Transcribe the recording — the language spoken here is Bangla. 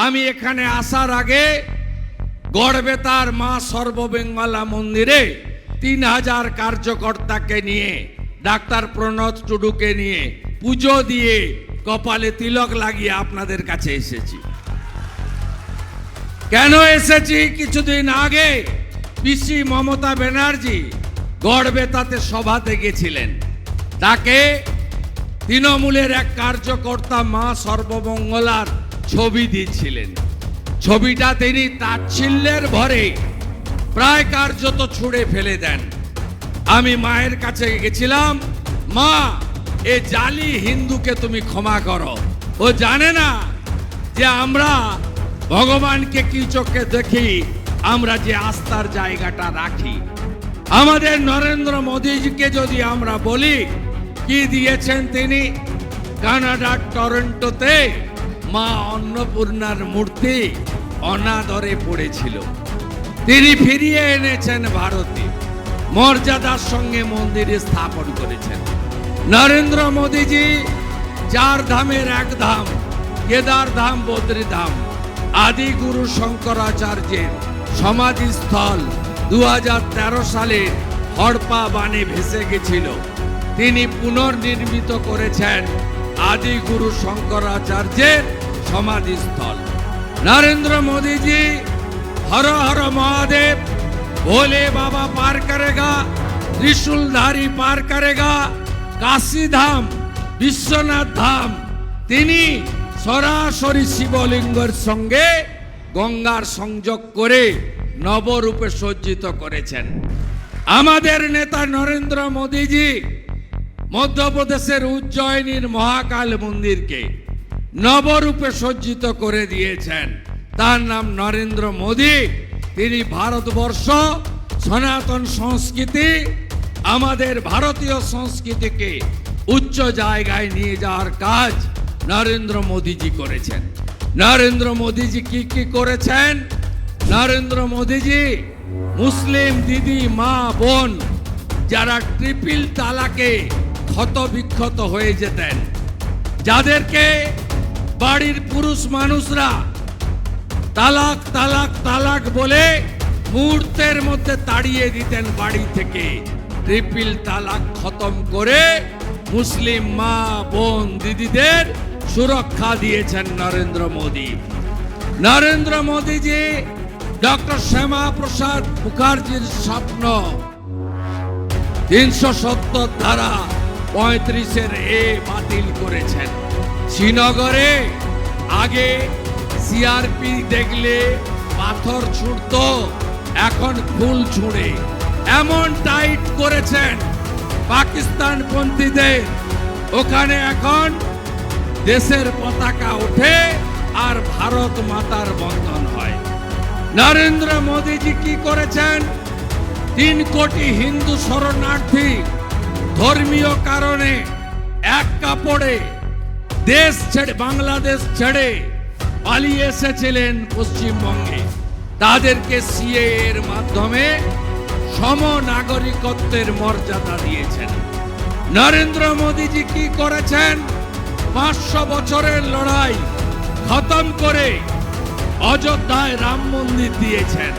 আমি এখানে আসার আগে গড়বেতার মা সর্ববেঙ্গলা মন্দিরে 3000 কার্যকর্তাকে নিয়ে, ডাক্তার প্রণত টুডুকে নিয়ে পুজো দিয়ে কপালে তিলক লাগিয়ে আপনাদের কাছে এসেছি। কেন এসেছি? কিছুদিন আগে পিসি মমতা ব্যানার্জি গড়বেতাতে সভাতে গেছিলেন। তাকে তৃণমূলের এক কার্যকর্তা মা সর্বমঙ্গলার ছবি দিয়েছিলেন। ছবিটা তিনি তাচ্ছিল্যের ভরে প্রায় কার্যত ছুঁড়ে ফেলে দেন। আমি মায়ের কাছে গেছিলাম, মা এ জালি হিন্দুকে তুমি ক্ষমা করো। ও জানে না যে আমরা ভগবানকে কি চোখে দেখি, আমরা যে আস্থার জায়গাটা রাখি। আমাদের নরেন্দ্র মোদীজিকে যদি আমরা বলি কি দিয়েছেন তিনি, কানাডার টরন্টোতে মা অন্নপূর্ণার মূর্তি অনাদরে পড়েছিল, তিনি ফিরিয়ে এনেছেন ভারতে, মর্যাদার সঙ্গে মন্দিরে স্থাপন করেছেন। নরেন্দ্র মোদীজি 4 ধামের এক ধাম কেদার ধাম বদ্রী ধাম আদি গুরু শঙ্করাচার্যের সমাধিস্থল 2013 সালে হড়পা বানে ভেসে গেছিল, তিনি পুনর্নির্মিত করেছেন আদি গুরু শঙ্করাচার্যের সমাধিস্থল। नरेंद्र मोदी जी हर हर महादेव, भोले बाबा पार करेगा, त्रिशूलधारी पार करेगा, काशी धाम विश्वनाथ धाम তিনি সরাসরি শিবলিঙ্গের সঙ্গে গঙ্গার সংযোগ করে নবরূপে সজ্জিত করেছেন। আমাদের নেতা নরেন্দ্র মোদীজি মধ্যপ্রদেশের উজ্জয়িনীর মহাকাল মন্দিরকে নবরূপে সজ্জিত করে দিয়েছেন। তার নাম নরেন্দ্র মোদী। তিনি ভারতবর্ষ সনাতন সংস্কৃতি, আমাদের ভারতীয় সংস্কৃতিকে উচ্চ জায়গায় নিয়ে যাওয়ার কাজ নরেন্দ্র মোদীজি করেছেন। নরেন্দ্র মোদীজি কি কি করেছেন? নরেন্দ্র মোদীজি মুসলিম দিদি মা বোন যারা ট্রিপল তালাকে ক্ষত বিক্ষত হয়ে যেতেন, যাদেরকে বাড়ির পুরুষ মানুষরা তালাক তালাক তালাক বলে মুহূর্তের মধ্যে তাড়িয়ে দিতেন বাড়ি থেকে, ট্রিপল তালাক খতম করে মুসলিম মা বোন দিদিদের সুরক্ষা দিয়েছেন নরেন্দ্র মোদী। নরেন্দ্র মোদীজি ডক্টর শ্যামা প্রসাদ মুখার্জির স্বপ্ন 370 ধারা 35-এর এ বাতিল করেছেন। শ্রীনগরে আগে সিআরপি দেখলে পাথর ছুঁড়ত, এখন ফুল ছুঁড়ে এমন টাইট করেছেন পাকিস্তান পন্থীদের। ওখানে এখন দেশের পতাকা ওঠে আর ভারত মাতার বন্ধন হয়। নরেন্দ্র মোদীজি কি করেছেন? 3 কোটি হিন্দু শরণার্থী ধর্মীয় কারণে এক কাপড়ে দেশ ছেড়ে বাংলাদেশ ছেড়ে পালিয়ে এসেছিলেন পশ্চিমবঙ্গে, তাদেরকে সিএএ এর মাধ্যমে সম নাগরিকত্বের মর্যাদা দিয়েছেন। নরেন্দ্র মোদীজি কি করেছেন? 500 বছরের লড়াই খতম করে অযোধ্যায় রাম মন্দির দিয়েছেন।